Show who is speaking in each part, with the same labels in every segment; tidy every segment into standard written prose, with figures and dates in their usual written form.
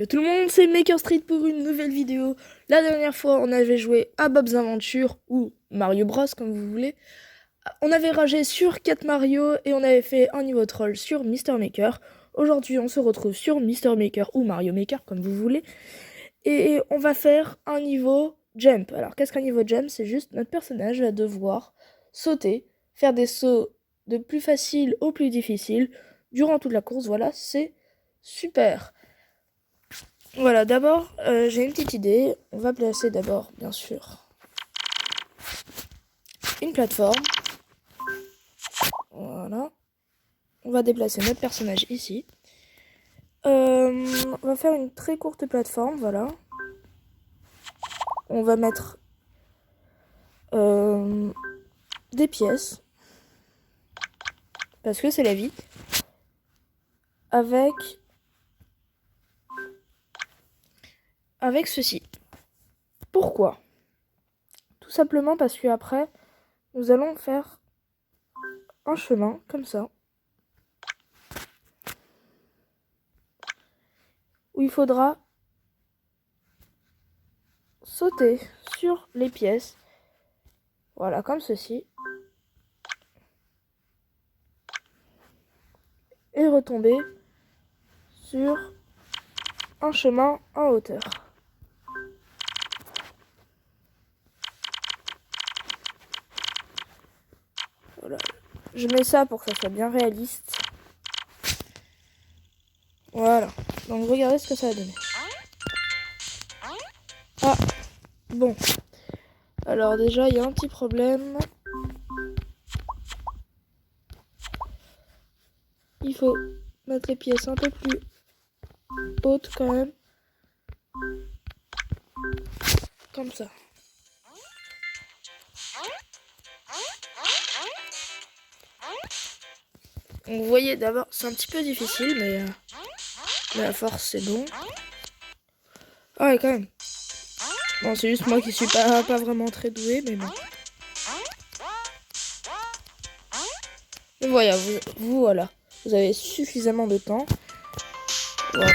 Speaker 1: Yo tout le monde, c'est Maker Street pour une nouvelle vidéo. La dernière fois, on avait joué à Bob's Adventure ou Mario Bros comme vous voulez. On avait ragé sur 4 Mario et on avait fait un niveau troll sur Mister Maker. Aujourd'hui, on se retrouve sur Mister Maker ou Mario Maker comme vous voulez. Et on va faire un niveau jump. Alors, qu'est-ce qu'un niveau jump? C'est juste notre personnage va devoir sauter, faire des sauts de plus facile au plus difficile durant toute la course. Voilà, c'est super. Voilà, d'abord, j'ai une petite idée. On va placer d'abord, bien sûr, une plateforme. Voilà. On va déplacer notre personnage ici. On va faire une très courte plateforme, voilà. On va mettre des pièces, parce que c'est la vie, avec ceci. Pourquoi? Tout simplement parce que après, nous allons faire un chemin, comme ça, où il faudra sauter sur les pièces. Voilà, comme ceci. Et retomber sur un chemin en hauteur. Voilà. Je mets ça pour que ça soit bien réaliste. Voilà. Donc regardez ce que ça a donné. Ah, bon. Alors déjà, il y a un petit problème. Il faut mettre les pièces un peu plus hautes quand même. Comme ça. Donc, vous voyez d'abord, c'est un petit peu difficile, mais la force c'est bon. Ah ouais, quand même. Bon, c'est juste moi qui suis pas vraiment très doué, mais bon. Mais voilà, voilà. Vous avez suffisamment de temps. Voilà.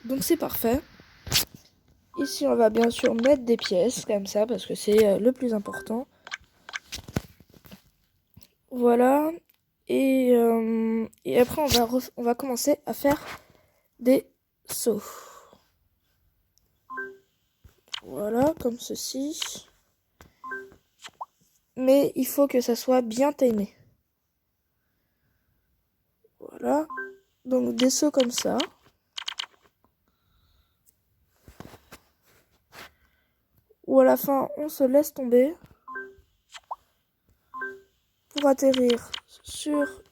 Speaker 1: Donc c'est parfait. Ici, on va bien sûr mettre des pièces comme ça parce que c'est le plus important. Voilà. Et après, on va commencer à faire des sauts. Voilà, comme ceci. Mais il faut que ça soit bien timé. Voilà. Donc des sauts comme ça. Ou à la fin, on se laisse tomber pour atterrir sur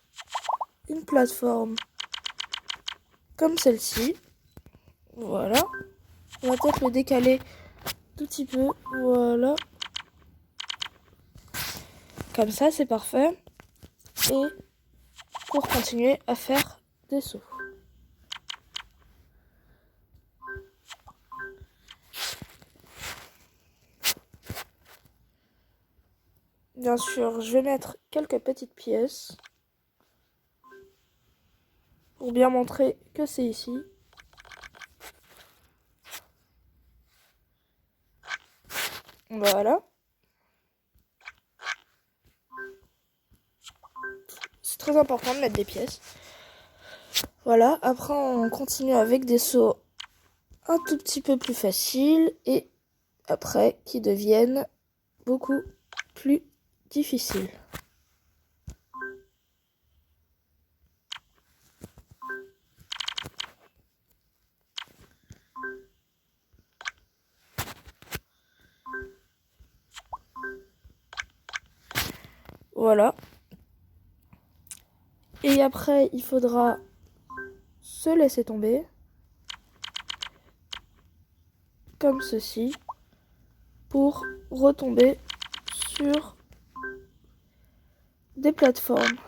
Speaker 1: une plateforme comme celle-ci. Voilà. On va peut-être le décaler tout petit peu. Voilà. Comme ça, c'est parfait. Et pour continuer à faire des sauts. Bien sûr, je vais mettre quelques petites pièces pour bien montrer que c'est ici. Voilà. C'est très important de mettre des pièces. Voilà, après on continue avec des sauts un tout petit peu plus faciles et après qui deviennent beaucoup plus difficiles. Voilà. Et après, il faudra se laisser tomber. Comme ceci. Pour retomber sur des plateformes.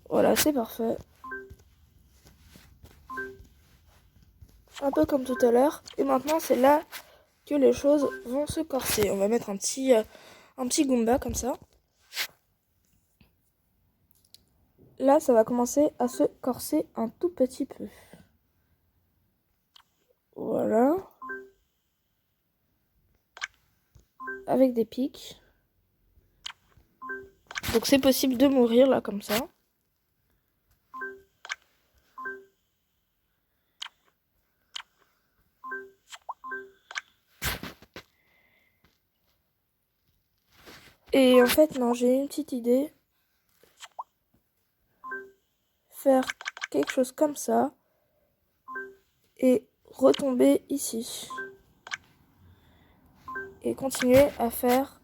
Speaker 1: Voilà, c'est parfait. Un peu comme tout à l'heure. Et maintenant, c'est là que les choses vont se corser. On va mettre un un petit Goomba comme ça. Là, ça va commencer à se corser un tout petit peu. Voilà. Avec des pics. Donc c'est possible de mourir là comme ça. Et en fait, non, j'ai une petite idée. Faire quelque chose comme ça. Et retomber ici. Et continuer à faire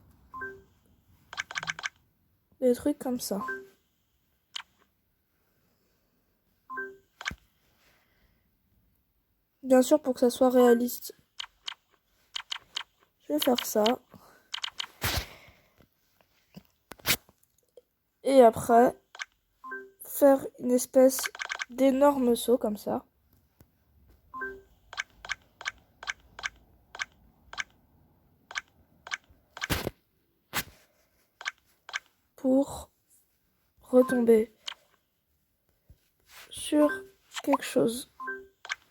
Speaker 1: des trucs comme ça. Bien sûr, pour que ça soit réaliste, je vais faire ça. Et après, faire une espèce d'énorme saut comme ça. Pour retomber sur quelque chose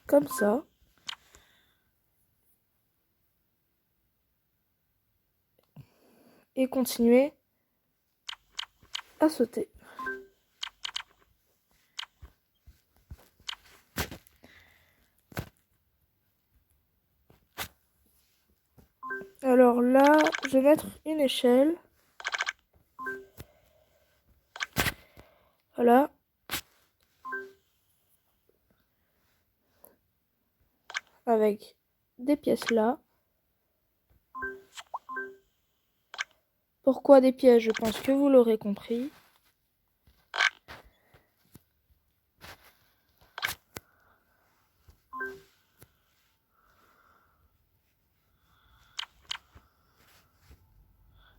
Speaker 1: comme ça. Et continuer à sauter. Alors là, je vais mettre une échelle. Voilà. Avec des pièces là. Pourquoi des pièges? Je pense que vous l'aurez compris.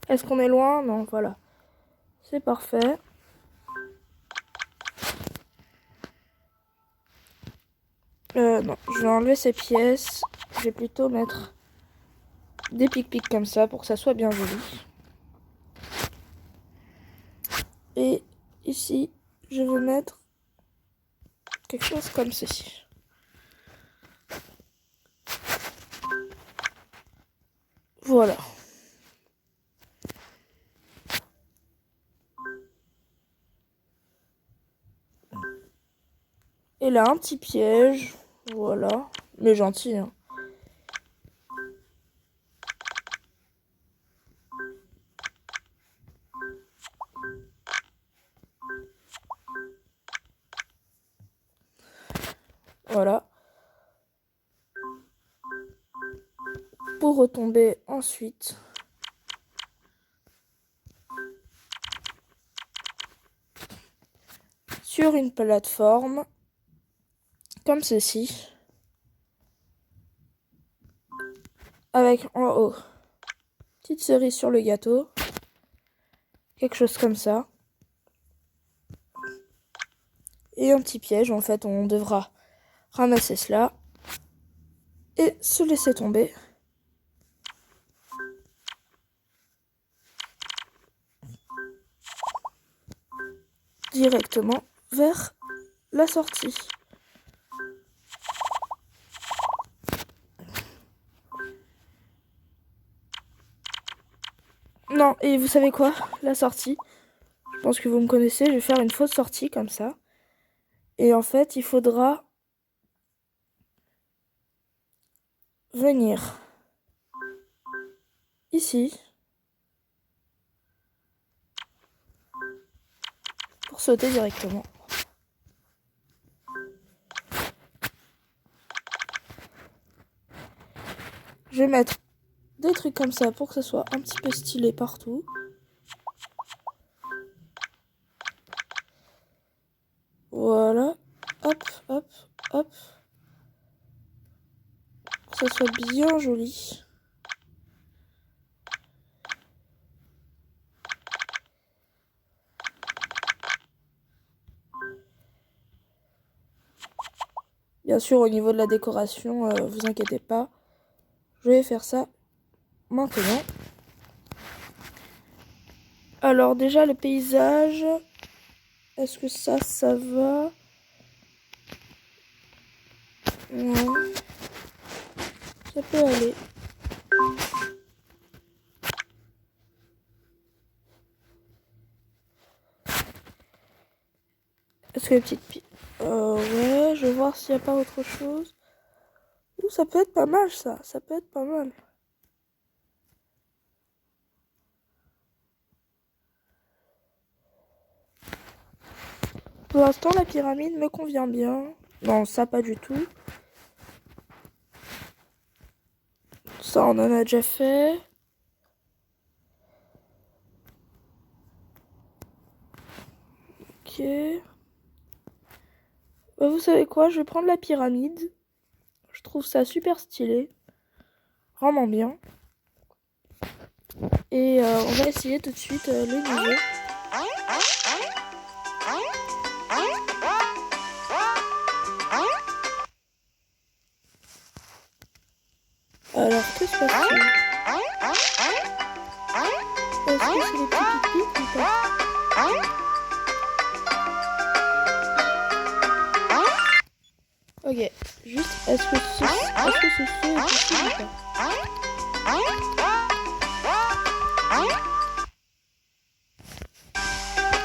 Speaker 1: Est-ce qu'on est loin? Non, voilà. C'est parfait. Non, je vais enlever ces pièces. Je vais plutôt mettre des pics-pics comme ça pour que ça soit bien joli. Et ici, je vais mettre quelque chose comme ceci. Voilà. Et là, un petit piège. Voilà. Mais gentil, hein. Voilà. Pour retomber ensuite sur une plateforme comme ceci. Avec en haut, petite cerise sur le gâteau. Quelque chose comme ça. Et un petit piège. En fait, on devra ramasser cela et se laisser tomber. Directement vers la sortie. Non, et vous savez quoi? La sortie. Je pense que vous me connaissez. Je vais faire une fausse sortie comme ça. Et en fait, il faudra venir ici pour sauter directement. Je vais mettre des trucs comme ça pour que ce soit un petit peu stylé partout. Voilà. Hop, hop, hop. Pour que ça soit bien joli. Bien sûr, au niveau de la décoration, vous inquiétez pas. Je vais faire ça maintenant. Alors déjà le paysage, est-ce que ça va? Ouais, ça peut aller. Est-ce que les petites ouais, je vais voir s'il n'y a pas autre chose. Ouh, ça peut être pas mal ça peut être pas mal. Pour l'instant, la pyramide me convient bien. Non, ça pas du tout. Ça, on en a déjà fait. Ok. Bah, vous savez quoi? Je vais prendre la pyramide. Je trouve ça super stylé. Vraiment bien. Et on va essayer tout de suite le niveau. Alors, que se passe-t-il? Est-ce que c'est des petits pic-pic ou pas? Ok, juste, est-ce que ce saut est possible ou pas?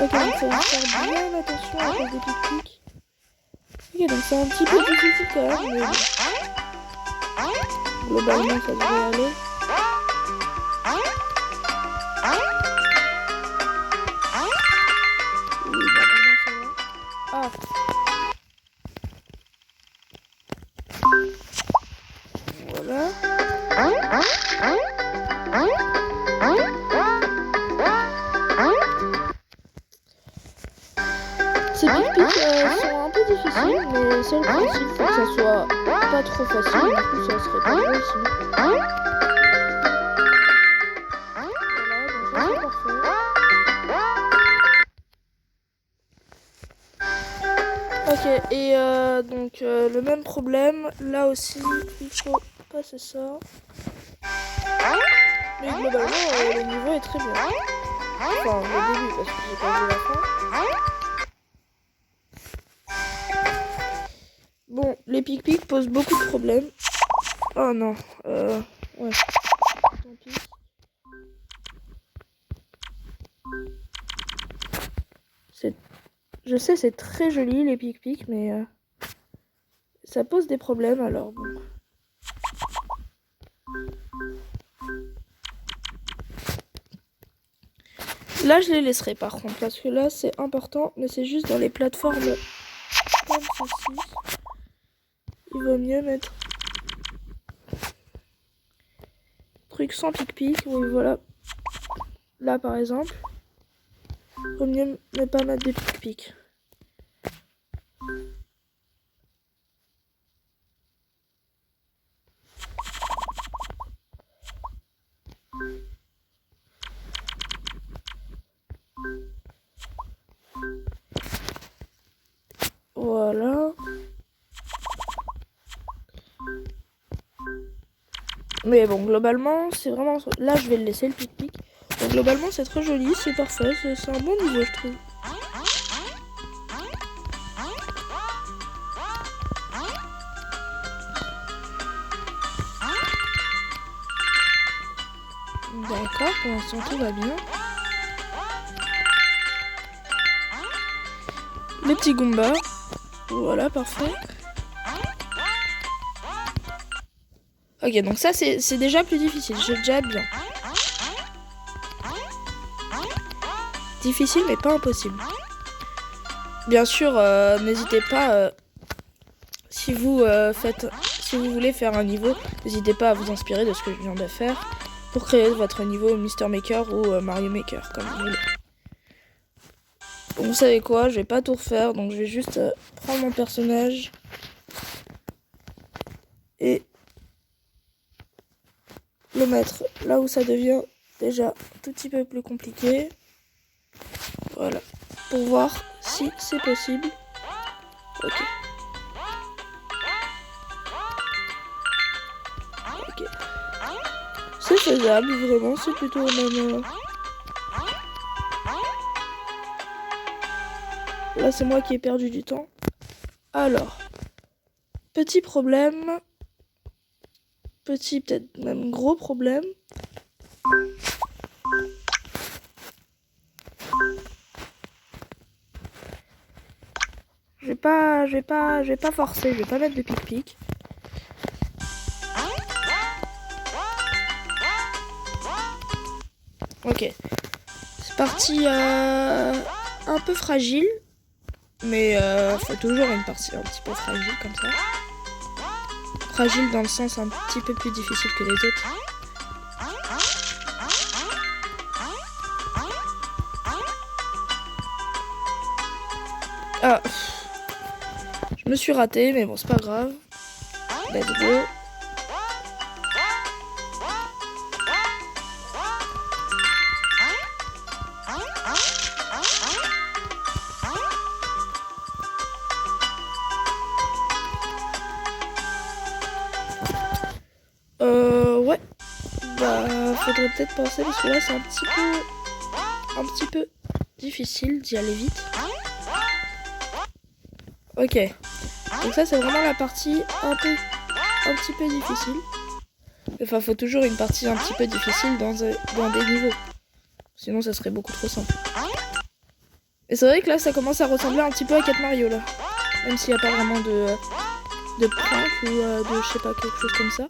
Speaker 1: Ok, donc ça va faire bien attention avec des pic-pic. Ok, donc c'est un petit peu difficile quand même, mais globalement ça devrait aller. Oui, normalement ça va. Ah. Voilà. Ces pic-pics sont un peu difficiles, mais c'est le principe, faut que ça soit pas trop facile, du coup ça serait pas drôle sinon. Voilà, donc ça c'est parfait. Ok, et donc le même problème, là aussi, il faut passer ça. Mais globalement, le niveau est très bien. Enfin, le début, parce que j'ai pas vu la fin. Bon, les pic-pics posent beaucoup de problèmes. Oh non, ouais. Tant pis. Je sais, c'est très joli les pic-pics, mais ça pose des problèmes alors bon. Là, je les laisserai par contre, parce que là, c'est important, mais c'est juste dans les plateformes comme ceci. Il vaut mieux mettre truc sans pic-pic. Oui, voilà. Là, par exemple, il vaut mieux ne pas mettre des pic-pics. Voilà. Mais bon, globalement, c'est vraiment... Là, je vais le laisser, le pic-pic. Donc, globalement, c'est très joli, c'est parfait. C'est un bon niveau, je trouve. D'accord, pour l'instant, tout va bien. Les petits Goombas. Voilà, parfait. Ok, donc ça, c'est déjà plus difficile. J'ai déjà bien. Difficile, mais pas impossible. Bien sûr, n'hésitez pas... si vous voulez faire un niveau, n'hésitez pas à vous inspirer de ce que je viens de faire pour créer votre niveau Mr Maker ou Mario Maker, comme vous voulez. Donc vous savez quoi, je vais pas tout refaire, donc je vais juste prendre mon personnage et le mettre là où ça devient déjà un tout petit peu plus compliqué. Voilà, pour voir si c'est possible. Ok. C'est faisable, vraiment, c'est plutôt même... Là, c'est moi qui ai perdu du temps. Alors, petit problème. Petit, peut-être même gros problème. Je vais pas forcer, je vais pas mettre de pic-pic. Ok, c'est parti un peu fragile, mais faut toujours une partie un petit peu fragile comme ça. Fragile dans le sens un petit peu plus difficile que les autres. Ah, je me suis raté, mais bon, c'est pas grave. Let's go. Ouais. Bah, faudrait peut-être penser parce que là, c'est un petit peu difficile d'y aller vite. Ok. Donc ça, c'est vraiment la partie un petit peu difficile. Enfin, faut toujours une partie un petit peu difficile dans des niveaux. Sinon, ça serait beaucoup trop simple. Et c'est vrai que là, ça commence à ressembler un petit peu à 4 Mario, là. Même s'il n'y a pas vraiment de prank ou de, je sais pas, quelque chose comme ça.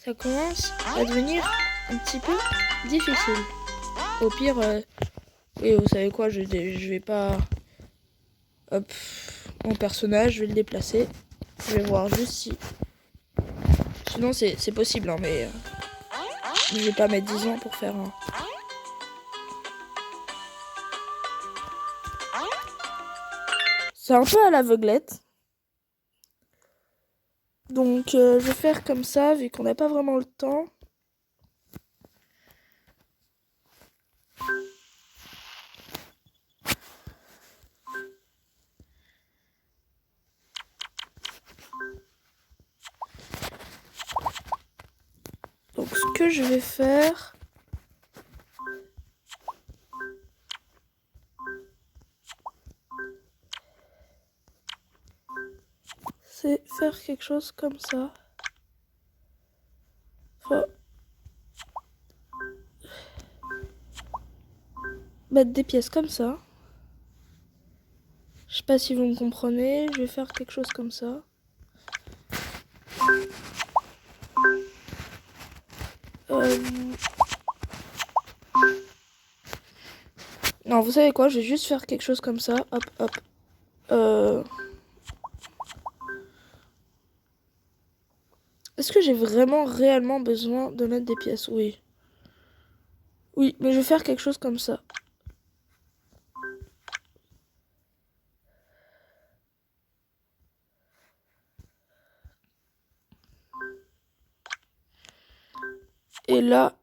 Speaker 1: Ça commence à devenir un petit peu difficile. Au pire, et vous savez quoi, je vais pas... Hop, mon personnage, je vais le déplacer. Je vais voir juste si... Sinon, c'est possible, hein, mais... je vais pas mettre 10 ans pour faire un... C'est un peu à l'aveuglette. Donc, je vais faire comme ça, vu qu'on n'a pas vraiment le temps. Donc, ce que je vais faire... c'est faire quelque chose comme ça. Faut mettre des pièces comme ça. Je sais pas si vous me comprenez. Je vais faire quelque chose comme ça. Non, vous savez quoi? Je vais juste faire quelque chose comme ça. Hop, hop. Est-ce que j'ai vraiment réellement besoin de mettre des pièces? Oui. Oui, mais je vais faire quelque chose comme ça. Et là,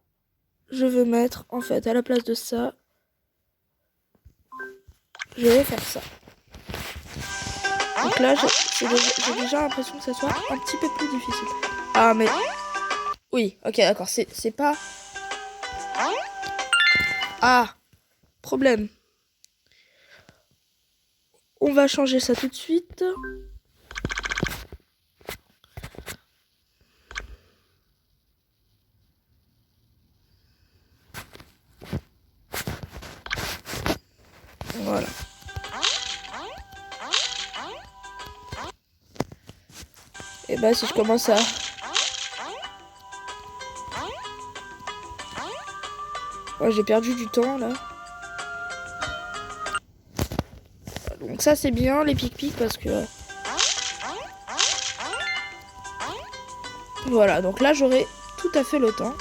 Speaker 1: je vais mettre, en fait, à la place de ça, je vais faire ça. Donc là, j'ai déjà l'impression que ça soit un petit peu plus difficile. Ah, mais... oui, ok, d'accord, c'est pas... Ah, problème. On va changer ça tout de suite. Voilà. Et bah si je commence à... ouais, j'ai perdu du temps là. Donc ça c'est bien les pic-pic parce que... voilà, donc là j'aurai tout à fait le temps.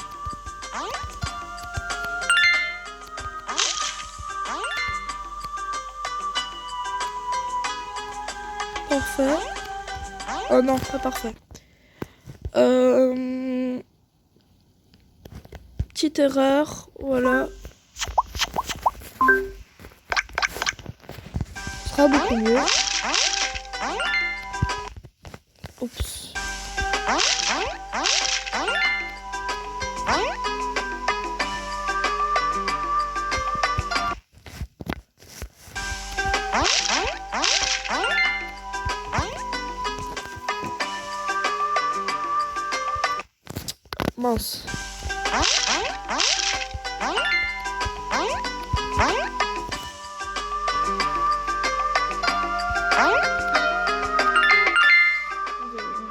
Speaker 1: Parfait. Oh non, pas parfait. Petite erreur, voilà. Ce sera beaucoup mieux. Oups. Donc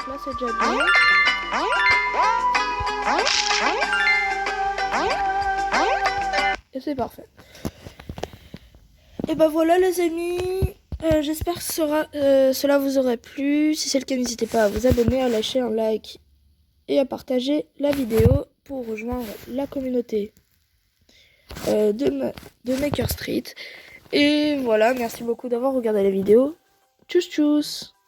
Speaker 1: là c'est déjà bien. Et c'est parfait. Et bah voilà les amis, j'espère que cela vous aurait plu. Si c'est le cas, n'hésitez pas à vous abonner, à lâcher un like et à partager la vidéo pour rejoindre la communauté de Maker Street. Et voilà, merci beaucoup d'avoir regardé la vidéo. Tchuss tchuss.